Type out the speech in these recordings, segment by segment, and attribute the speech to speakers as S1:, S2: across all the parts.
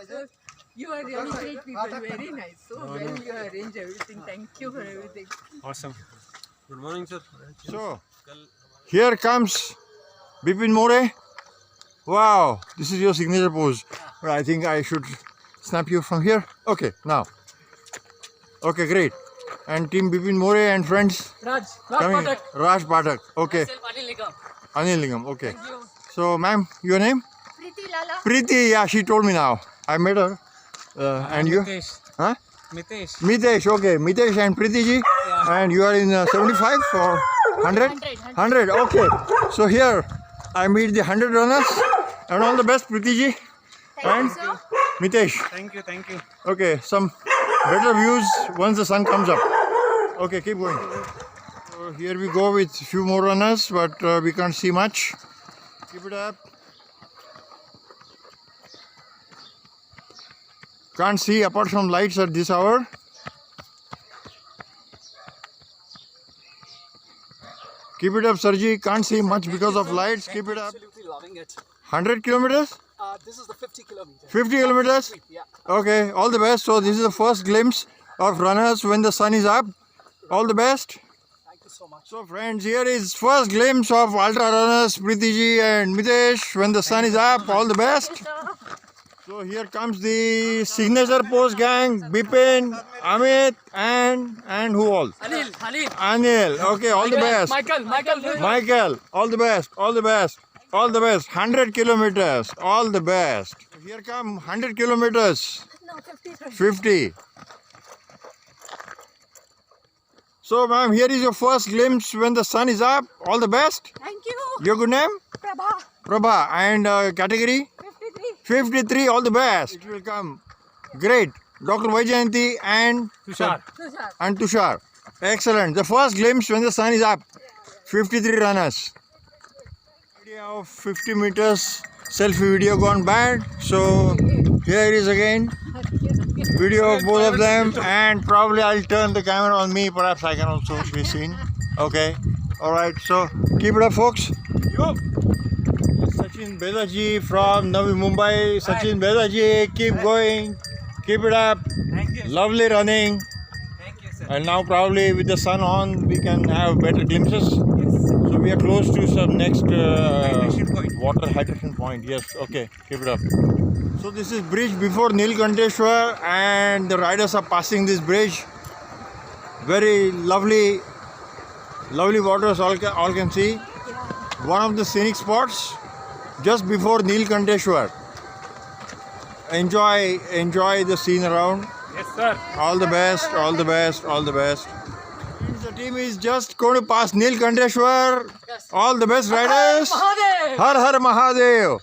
S1: So you are really great people, very nice. So well you arrange everything. Thank you for everything.
S2: Awesome. Good morning, sir.
S3: So, here comes Bipin More. Wow, this is your signature pose. But I think I should snap you from here. Okay, now. Okay, great. And team Bipin More and friends
S4: Raj
S3: coming.
S4: Pathak.
S3: Raj Pathak. Okay. Anil Lingam. Okay. So, ma'am, your name?
S1: Preeti Lala.
S3: Preeti. Yeah, she told me now. I met her. And you?
S4: Mitesh.
S3: Huh?
S4: Mitesh.
S3: Mitesh, okay. Mitesh and Preeti ji. And you are in 75 or 100? 100, okay. So here I meet the 100 runners. And all the best, Preeti ji. And Mitesh.
S2: Thank you, thank you.
S3: Okay, some better views once the sun comes up. Okay, keep going. So here we go with few more runners, but we can't see much. Keep it up. Can't see apart from lights at this hour. Keep it up, Sarji. Can't see much because of lights. Keep it up.
S4: Absolutely loving it.
S3: 100 kilometers?
S4: This is the 50 kilometers.
S3: 50 kilometers?
S4: Yeah.
S3: Okay, all the best. So this is the first glimpse of runners when the sun is up. All the best.
S4: Thank you so much.
S3: So friends, here is first glimpse of ultra runners Preeti ji and Mitesh when the sun is up. All the best. So here comes the signature pose gang, Bipin, Amit and who all?
S4: Anil.
S3: Anil. Okay, all the best. Michael, all the best, all the best, all the best. 100 kilometers, all the best. Here come 100 kilometers.
S1: No, 50.
S3: 50. So, ma'am, here is your first glimpse when the sun is up. All the best.
S1: Thank you.
S3: Your good name?
S1: Prabha.
S3: Prabha. And category?
S1: 53.
S3: 53. All the best. It will come. Great. Dr. Vaijayanti and
S4: Tushar.
S3: Tushar. Excellent. The first glimpse when the sun is up. 53 runners. Idea of 50 meters selfie video gone bad. So here it is again. Video of both of them, and probably I'll turn the camera on me. Perhaps I can also be seen. Okay. Alright. So keep it up, folks. Yo. Sachin Bedaji from Navi Mumbai. Sachin Bedaji, keep going. Keep it up.
S4: Thank you.
S3: Lovely running.
S4: Thank you, sir.
S3: And now probably with the sun on, we can have better glimpses. So we are close to some next water hydration point. Yes, okay, keep it up. So this is bridge before Nilkanteshwar, and the riders are passing this bridge. Very lovely, lovely waters, all can see. One of the scenic spots just before Nilkanteshwar. Enjoy the scene around.
S4: Yes, sir.
S3: All the best, all the best, all the best. The team is just going to pass Nilkanteshwar. All the best riders. Har Har Mahadev.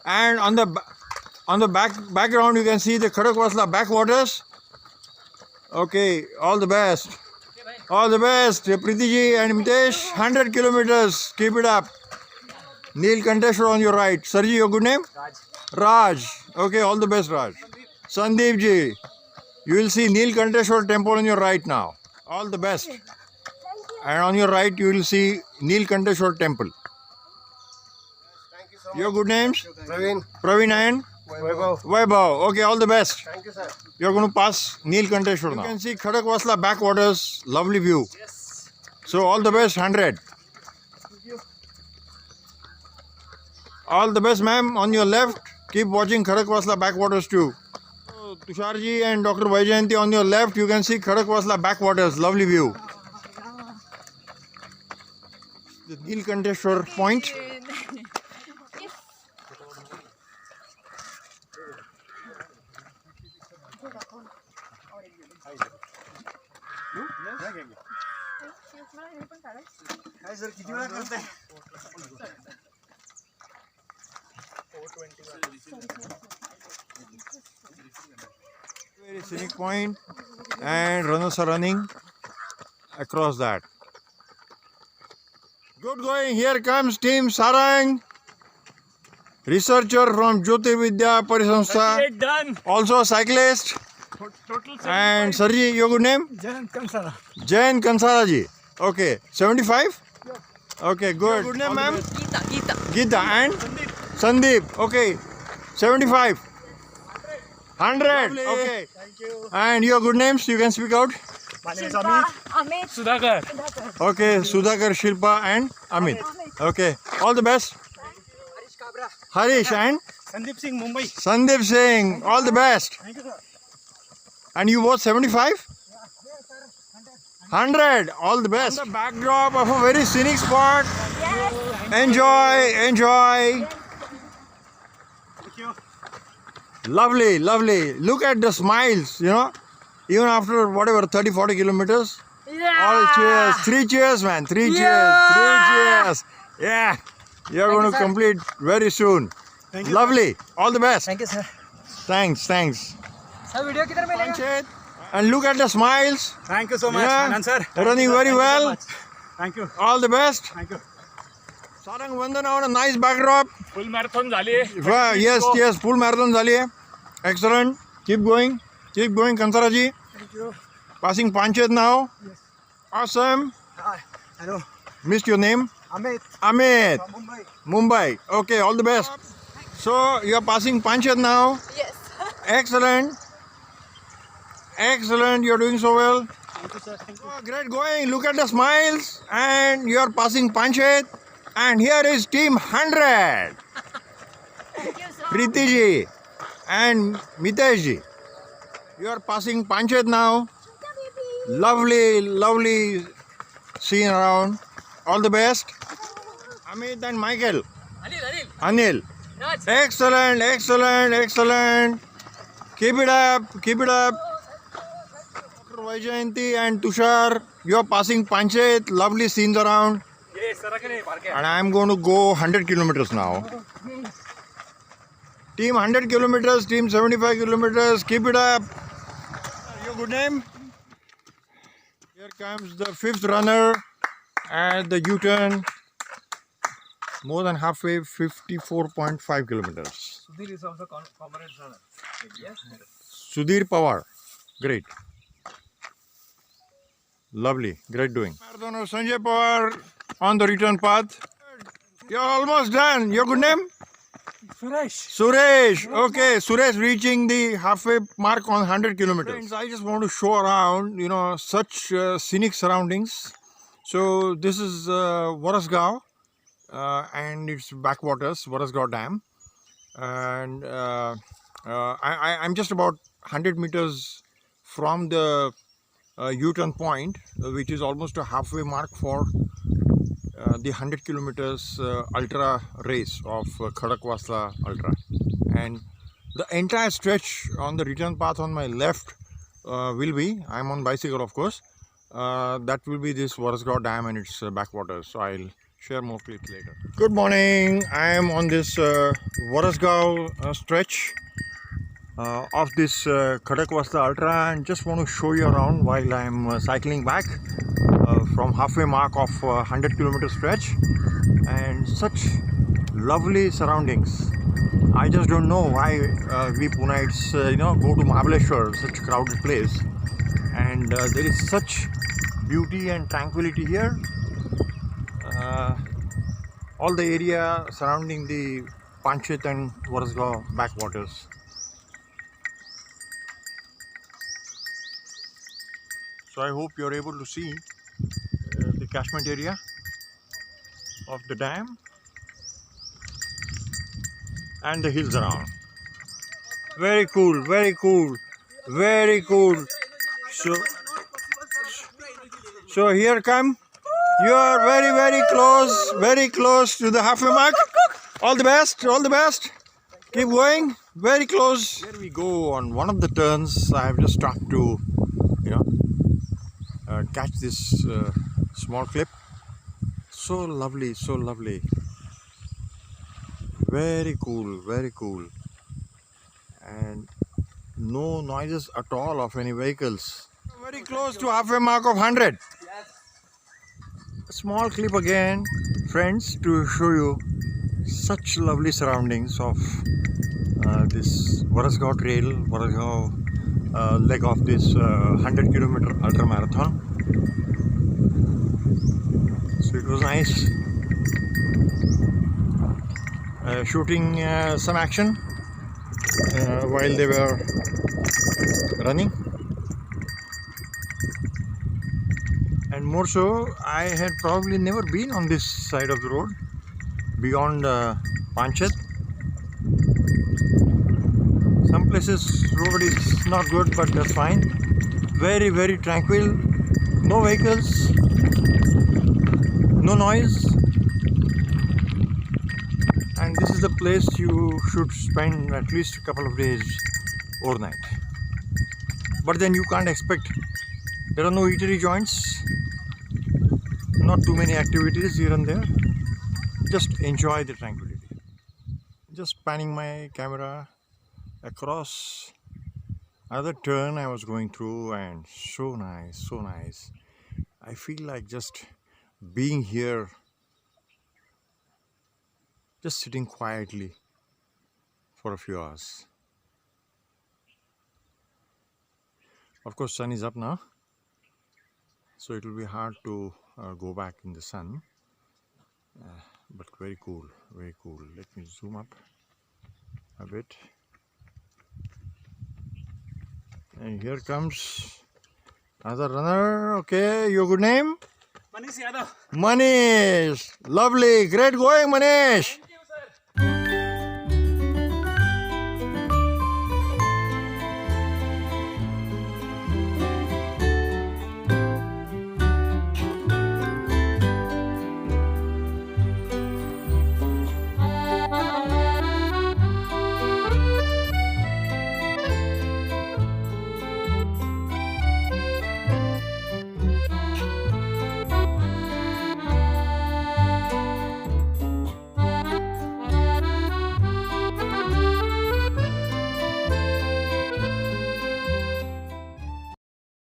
S3: And on the background you can see the Khadakwasla backwaters. Okay, all the best. All the best, Preeti ji and Mitesh. 100 kilometers. Keep it up. Nilkanteshwar on your right. Sarji, your good name? Raj. Okay, all the best, Raj. Sandeep ji, you will see Nilkanteshwar temple on your right now. All the best. And on your right, you will see Nilkanteshwar temple.
S5: Thank you so
S3: Your good names?
S5: Praveen.
S3: Praveen and Vaibhav. Okay, all the best.
S5: Thank you, sir.
S3: You're going to pass Nilkanteshwar now. You can see Khadakwasla backwaters. Lovely view.
S4: Yes.
S3: So all the best, 100. All the best, ma'am. On your left, keep watching Khadakwasla backwaters too. So, Tushar ji and Dr. Vaijayanti on your left, you can see Khadakwasla backwaters. Lovely view. The Nilkanteshwar point. Very scenic point, and runners are running across that. Good going. Here comes team Sarang, researcher from Jyotirvidya Parisamstha,
S4: Done.
S3: also a cyclist.
S4: Total.
S3: And Sarji, your good name?
S4: Jayan Kansara.
S3: Jain Kansara ji. Okay, 75? Okay, good. Good name, ma'am?
S1: Geeta.
S3: Geeta and Sandeep. Okay, 75. 100. Okay.
S4: Thank you.
S3: And your good names, you can speak out.
S4: My name is Amit.
S1: Amit.
S4: Sudhakar.
S3: Okay, Sudhakar, Shilpa, and Amit. Okay, all the best. Harish and
S4: Sandeep Singh, Mumbai.
S3: Sandeep Singh, all the best.
S4: Thank you, sir.
S3: And you both 75? 100, all the best. On the backdrop of a very scenic spot. Enjoy, enjoy.
S4: Thank you.
S3: Lovely, lovely. Look at the smiles, you know. Even after whatever, 30, 40 kilometers. All cheers. 3 cheers, man. 3 cheers. 3 cheers. Yeah. You're going to complete very soon.
S4: Thank you.
S3: Lovely. All the best.
S4: Thank you, sir.
S3: Thanks, thanks.
S4: Sir, video किधर मिलेगा?
S3: Panchayat. And look at the smiles.
S4: Thank you so much,
S3: Yeah.
S4: Anand sir.
S3: Running very well.
S4: Thank you.
S3: All the best.
S4: Thank you.
S3: Sarang Vandana on a nice backdrop.
S4: Full marathon झाली आहे.
S3: Wow, yes, yes. Full marathon झाली है. Excellent. Keep going. Keep going, Kansaraji.
S4: Thank you.
S3: Passing Panchayat now.
S4: Yes.
S3: Awesome.
S4: Hi. Hello.
S3: Missed your name.
S4: Amit
S3: Amit.
S4: from Mumbai.
S3: Mumbai. Okay, all the best. So you are passing Panchayat now.
S1: Yes.
S3: Excellent. Excellent. You are doing so well.
S4: Thank you, sir. Thank you.
S3: Oh, great going. Look at the smiles. And you are passing Panchayat. And here is team 100.
S1: Thank you, sir.
S3: Preeti ji and Mitesh ji. You are passing Panchayat now. Lovely, lovely scene around. All the best. Amit and Michael. Anil. Excellent, excellent, excellent. Keep it up, keep it up. Vaijayanti and Tushar, you are passing Panchayat. Lovely scenes around.
S4: Yes, sir.
S3: And I am going to go 100 kilometers now. Team 100 kilometers, team 75 kilometers. Keep it up. Your good name? Here comes the 5th runner at the U-turn. More than halfway, 54.5 kilometers.
S4: Sudhir is also comrade runner. Yes.
S3: Sudhir Pawar. Great. Lovely. Great doing. Marathon of Sanjay Pawar on the return path. You're almost done. Your good name?
S4: Suresh.
S3: Suresh. Okay, Suresh reaching the halfway mark on 100 kilometers. Friends, I just want to show around, you know, such scenic surroundings. So this is Warasgaon and its backwaters, Warasgaon Dam. And I'm just about 100 meters from the U-turn point, which is almost a halfway mark for the 100 kilometers ultra race of Khadakwasla Ultra. And the entire stretch on the return path on my left will be, I'm on bicycle of course, that will be this Warasgaon Dam and its backwaters. So I'll share more clips later. Good morning. I am on this Warasgaon stretch of this Khadakwasla Ultra, and just want to show you around while I am cycling back from halfway mark of 100 kilometer stretch, and such lovely surroundings. I just don't know why we Puneites go to Mahabaleshwar, such a crowded place, and there is such beauty and tranquility here. All the area surrounding the Panchayat and Warasgaon backwaters. So I hope you are able to see the catchment area of the dam and the hills around. Very cool, very cool, very cool. So here come. You are very close to the halfway mark. All the best, all the best. Keep going, very close. Here we go on one of the turns. I have just stopped to, catch this small clip. So lovely, so lovely. Very cool, very cool. And no noises at all of any vehicles. Very close to halfway mark of 100. A small clip again, friends, to show you such lovely surroundings of this Warasgaon trail, Warasgaon leg of this 100 kilometer ultra marathon. So it was nice shooting some action. while they were running. And more so, I had probably never been on this side of the road beyond Panchet. Some places road is not good, but that's fine. Very, very tranquil. No vehicles, no noise. And this is the place you should spend at least a couple of days overnight. But then you can't expect, there are no eatery joints, not too many activities here and there. Just enjoy the tranquility. Just panning my camera across another turn I was going through, and so nice, so nice. I feel like just being here, just sitting quietly for a few hours. Of course, sun is up now, so it will be hard to go back in the sun, but very cool, very cool. Let me zoom up a bit. And here comes another runner. Okay, your good name?
S4: Manish Yadav.
S3: Manish. Lovely. Great going, Manish.